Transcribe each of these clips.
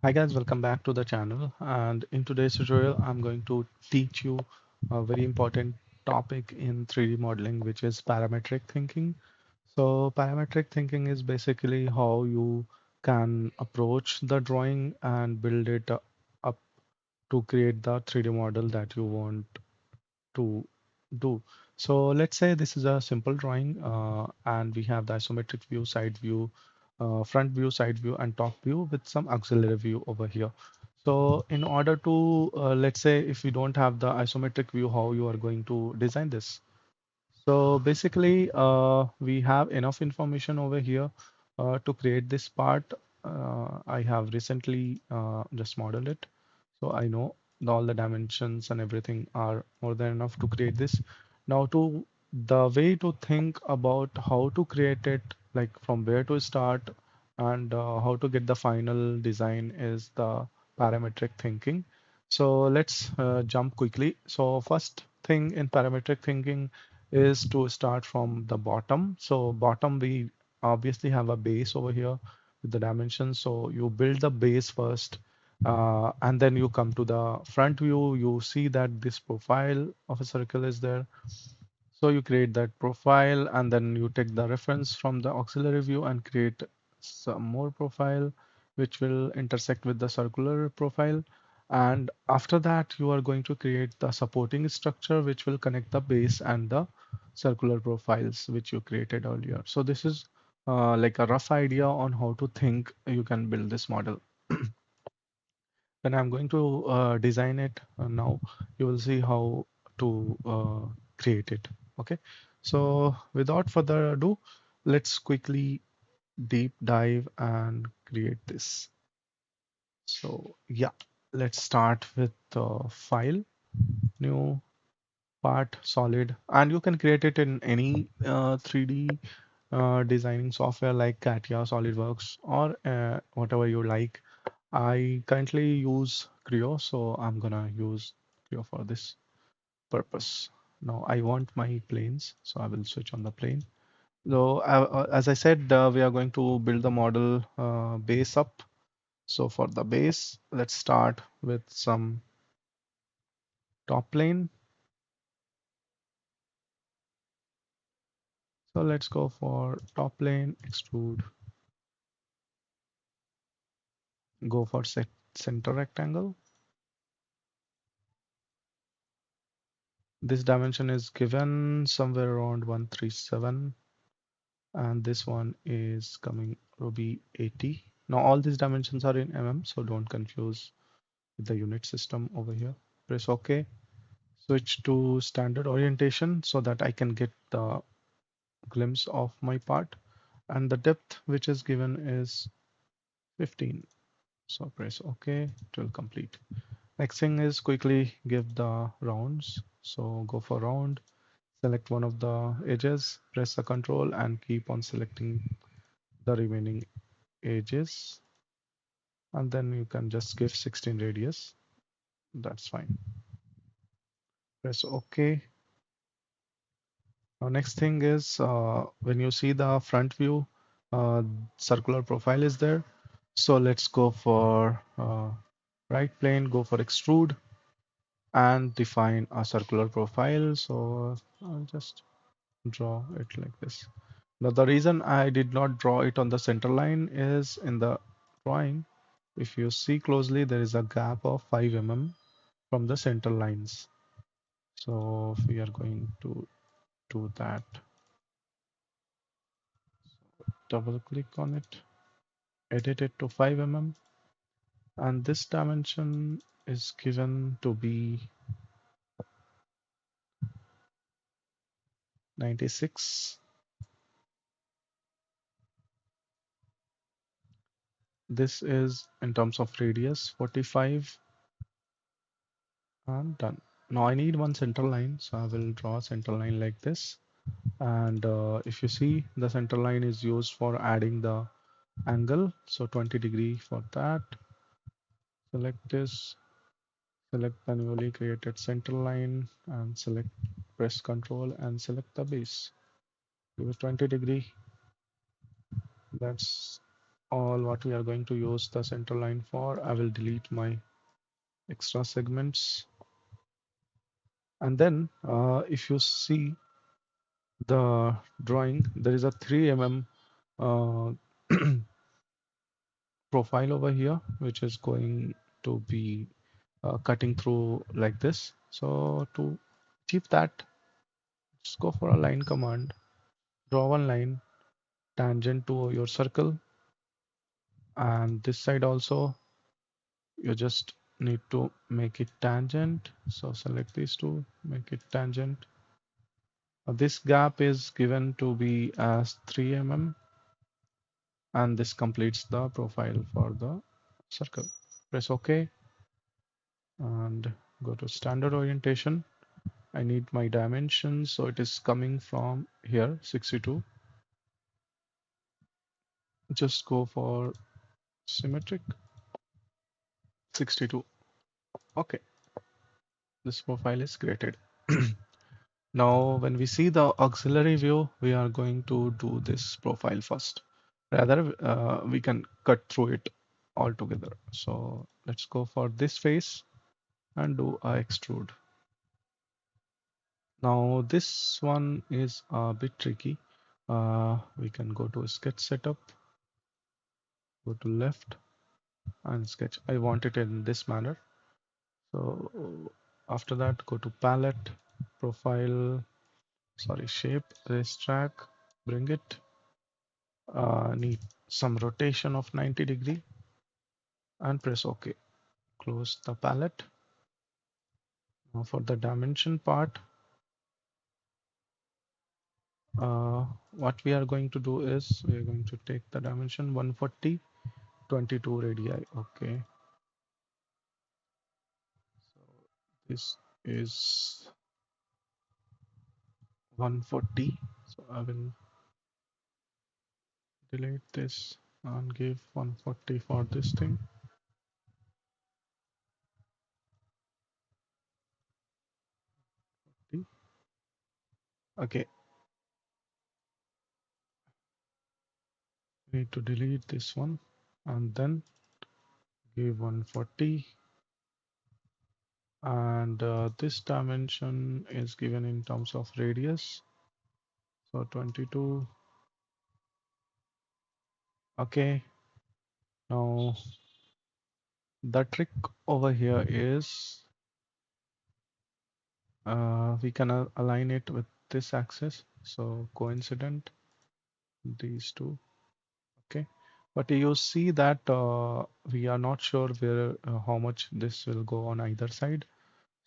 Hi guys, welcome back to the channel. And in today's tutorial, I'm going to teach you a very important topic in 3D modeling, which is parametric thinking. So parametric thinking is basically how you can approach the drawing and build it up to create the 3D model that you want to do. So let's say this is a simple drawing and we have the isometric view, side view, front view, side view, and top view with some auxiliary view over here. So in order to, let's say if we don't have the isometric view, how you are going to design this? So basically, we have enough information over here to create this part. I have recently just modeled it. So I know all the dimensions and everything are more than enough to create this. Now to the way to think about how to create it, like from where to start and how to get the final design is the parametric thinking. So let's jump quickly. So first thing in parametric thinking is to start from the bottom. So bottom, we obviously have a base over here with the dimensions. So you build the base first, and then you come to the front view. You see that this profile of a circle is there. So you create that profile, and then you take the reference from the auxiliary view and create some more profile, which will intersect with the circular profile. And after that, you are going to create the supporting structure, which will connect the base and the circular profiles, which you created earlier. So this is like a rough idea on how to think you can build this model. When I'm going to design it now, you will see how to create it. Okay. So without further ado, let's quickly deep dive and create this. So yeah, let's start with file, new part, solid, and you can create it in any 3D designing software like CATIA, SolidWorks, or whatever you like. I currently use Creo, so I'm gonna use Creo for this purpose. Now I want my planes, so I will switch on the plane. So as I said, we are going to build the model base up. So for the base, let's start with some top plane. So let's go for top plane, extrude, go for set center rectangle. This dimension is given somewhere around 137, and this one is coming to be 80. Now all these dimensions are in mm, so don't confuse with the unit system over here. Press OK. Switch to standard orientation so that I can get the glimpse of my part. And the depth which is given is 15. So press OK, it will complete. Next thing is quickly give the rounds. So go for round, select one of the edges, press the control and keep on selecting the remaining edges. And then you can just give 16 radius. That's fine. Press OK. Now next thing is when you see the front view, circular profile is there. So let's go for right plane, go for extrude and define a circular profile. So I'll just draw it like this. Now the reason I did not draw it on the center line is in the drawing, if you see closely, there is a gap of 5 mm from the center lines. So we are going to do that. Double click on it, edit it to 5 mm, and this dimension is given to be 96. This is in terms of radius 45, and done. Now I need one center line, so I will draw a center line like this. And if you see, the center line is used for adding the angle. So 20° for that. Select this, select the newly created center line and select, press Control and select the base. Give it 20°. That's all what we are going to use the center line for. I will delete my extra segments. And then if you see the drawing, there is a 3 mm uh, profile over here, which is going to be cutting through like this. So to achieve that, just go for a line command, draw one line tangent to your circle, and this side also you just need to make it tangent. So select these two, make it tangent. This gap is given to be as 3 mm, and this completes the profile for the circle. Press OK and go to standard orientation. I need my dimensions, so it is coming from here, 62. Just go for symmetric, 62. Okay, this profile is created. Now, when we see the auxiliary view, we are going to do this profile first. Rather, we can cut through it all together. So let's go for this face and do a extrude. Now, this one is a bit tricky. We can go to sketch setup, go to left and sketch. I want it in this manner. So after that, go to palette, profile, sorry, shape, racetrack, bring it. Need some rotation of 90° and press OK. Close the palette. Now for the dimension part, what we are going to do is we are going to take the dimension 140, 22 radii. Okay. So this is 140. So I will delete this and give 140 for this thing. Okay, need to delete this one and then give 140, and this dimension is given in terms of radius, so 22. Okay, now the trick over here is we can align it with this axis, so coincident these two. Okay, but you see that we are not sure where how much this will go on either side.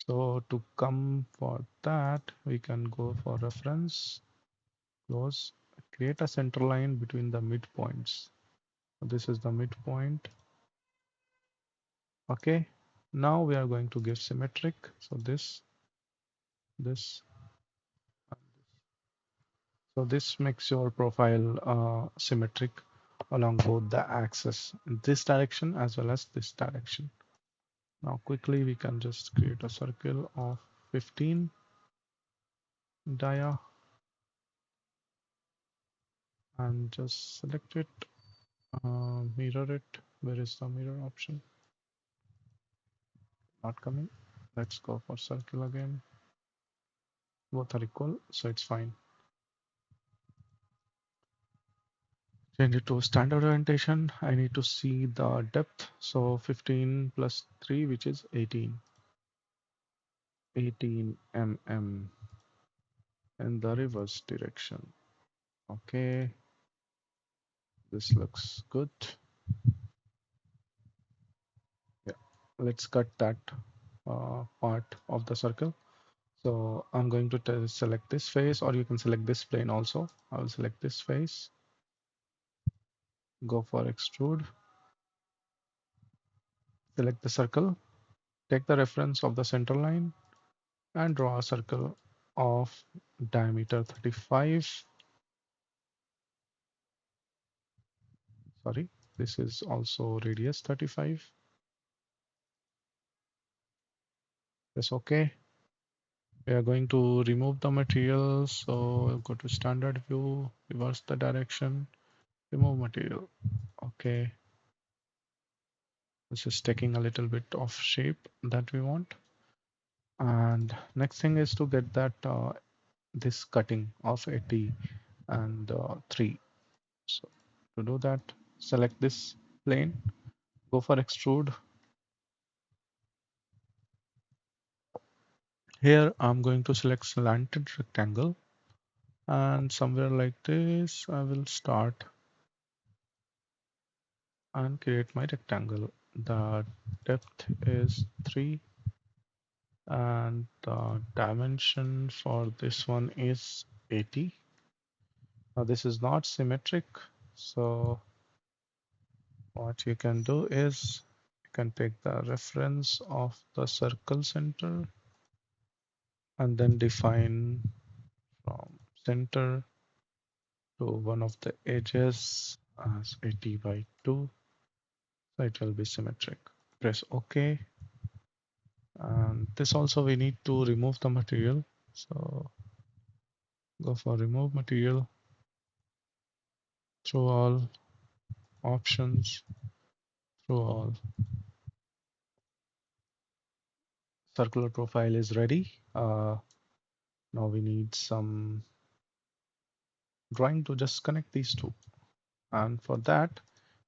So to come for that, we can go for reference, close, create a center line between the midpoints. This is the midpoint. Okay, now we are going to give symmetric. So this. So this makes your profile symmetric along both the axes in this direction as well as this direction. Now quickly we can just create a circle of 15 dia and just select it, mirror it. Where is the mirror option? Not coming. Let's go for circle again. Both are equal, so it's fine. Change it to standard orientation. I need to see the depth. So 15 plus 3, which is 18. 18 mm in the reverse direction. Okay, this looks good. Yeah, let's cut that part of the circle. So I'm going to select this face, or you can select this plane also. I will select this face, go for extrude, select the circle, take the reference of the center line and draw a circle of diameter 35. Sorry, this is also radius 35. Press OK. We are going to remove the material, so go to standard view, reverse the direction, remove material. Okay, this is taking a little bit of shape that we want. And next thing is to get that this cutting of 80 and 3. So to do that, select this plane, go for extrude. Here I'm going to select slanted rectangle, and somewhere like this I will start and create my rectangle. The depth is 3 and the dimension for this one is 80. Now this is not symmetric, so what you can do is you can take the reference of the circle center and then define from center to one of the edges as 80 by 2, so it will be symmetric. Press OK. And this also we need to remove the material, so go for remove material, through all, options, through all. Circular profile is ready. Now we need some drawing to just connect these two. And for that,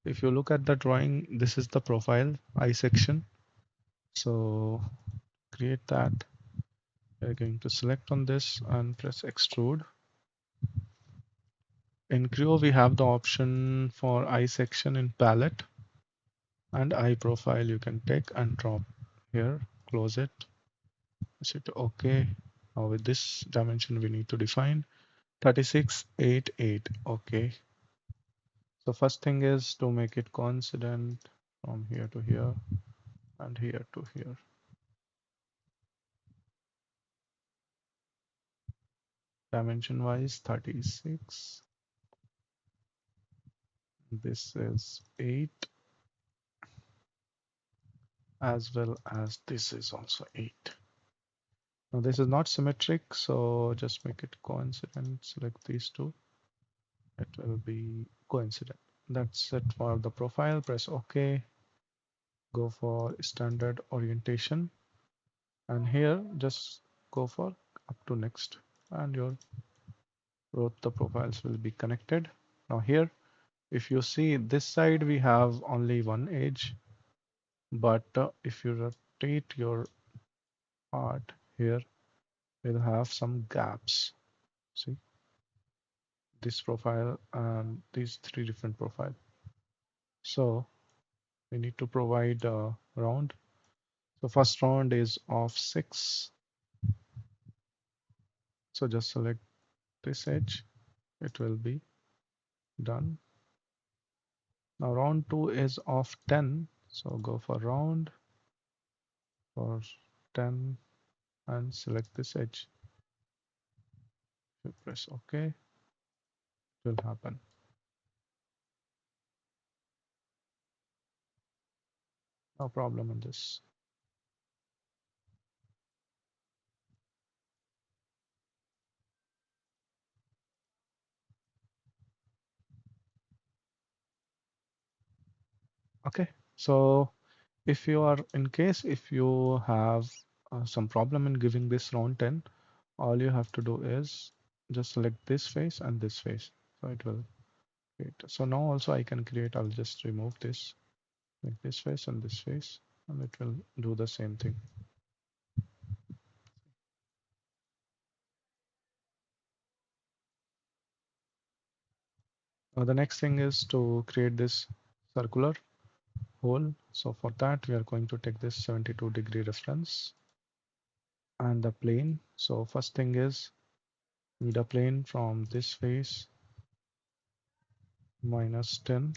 if you look at the drawing, this is the profile I section. So create that. We're going to select on this and press extrude. In Creo, we have the option for eye section in palette, and eye profile you can take and drop here, close it, set OK. Now with this dimension we need to define 3688. OK. So first thing is to make it coincident from here to here and here to here. Dimension wise 36. This is 8, as well as this is also 8. Now this is not symmetric, so just make it coincident. Select these two. It will be coincident. That's it for the profile. Press OK. Go for standard orientation. And here just go for up to next. And your both the profiles will be connected. Now here, if you see this side, we have only one edge. But if you rotate your part here, we'll have some gaps. See this profile and these three different profiles. So we need to provide a round. So first round is of 6. So just select this edge. It will be done. Now round 2 is of 10. So go for round for 10 and select this edge. You press OK, it will happen. No problem in this. Okay, so if you are in case if you have some problem in giving this round 10, all you have to do is just select this face and this face. So it will create. So now also I can create, I'll just remove this, like this face and this face, and it will do the same thing. Now the next thing is to create this circular hole. So for that, we are going to take this 72-degree reference and the plane. So first thing is need a plane from this face -10.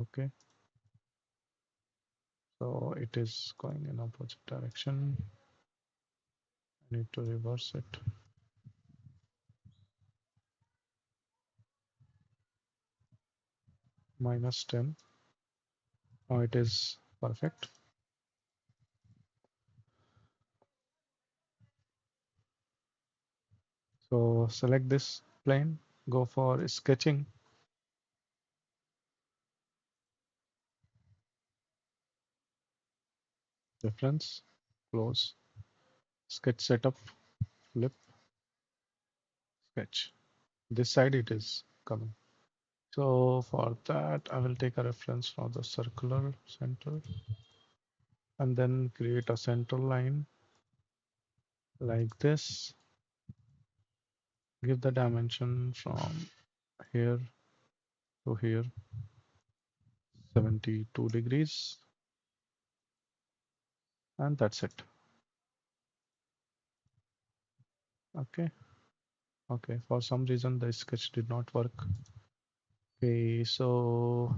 Okay, so it is going in opposite direction. I need to reverse it. -10. Now it is perfect. So select this plane, go for sketching, reference, close, sketch setup, flip, sketch. This side it is coming. So for that, I will take a reference from the circular center and then create a center line like this. Give the dimension from here to here, 72 degrees, and that's it. Okay. Okay. For some reason, the sketch did not work. Okay. So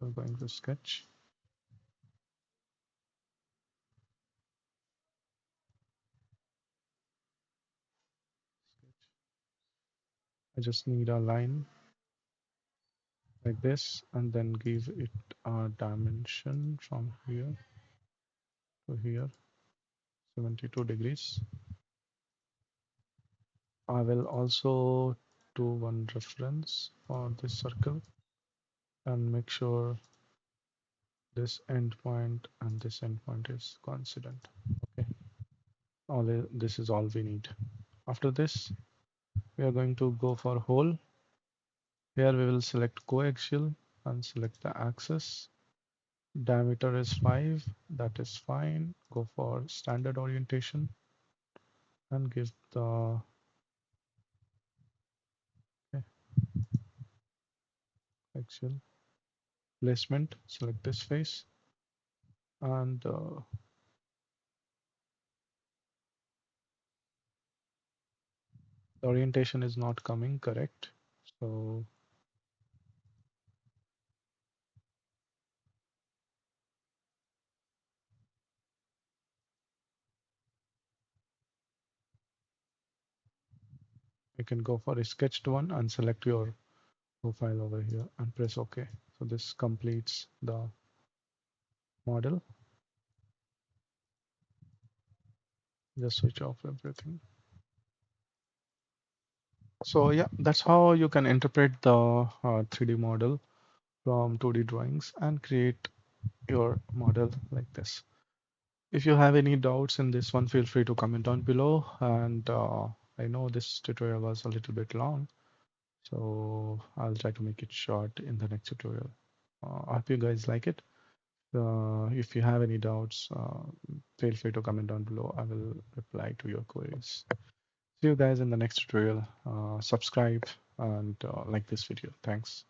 we're going to sketch. I just need a line like this and then give it a dimension from here to here, 72 degrees. I will also do one reference for this circle and make sure this endpoint and this endpoint is coincident. Okay, this is all we need. After this, we are going to go for hole. Here we will select coaxial and select the axis. Diameter is 5, that is fine. Go for standard orientation and give the okay, axial placement. Select this face and the orientation is not coming correct. So you can go for a sketched one and select your profile over here and press OK. So this completes the model. Just switch off everything. So yeah, that's how you can interpret the 3D model from 2D drawings and create your model like this. If you have any doubts in this one, feel free to comment down below. And I know this tutorial was a little bit long, so I'll try to make it short in the next tutorial. I hope you guys like it. If you have any doubts, feel free to comment down below. I will reply to your queries. See you guys in the next tutorial. Subscribe and like this video. Thanks.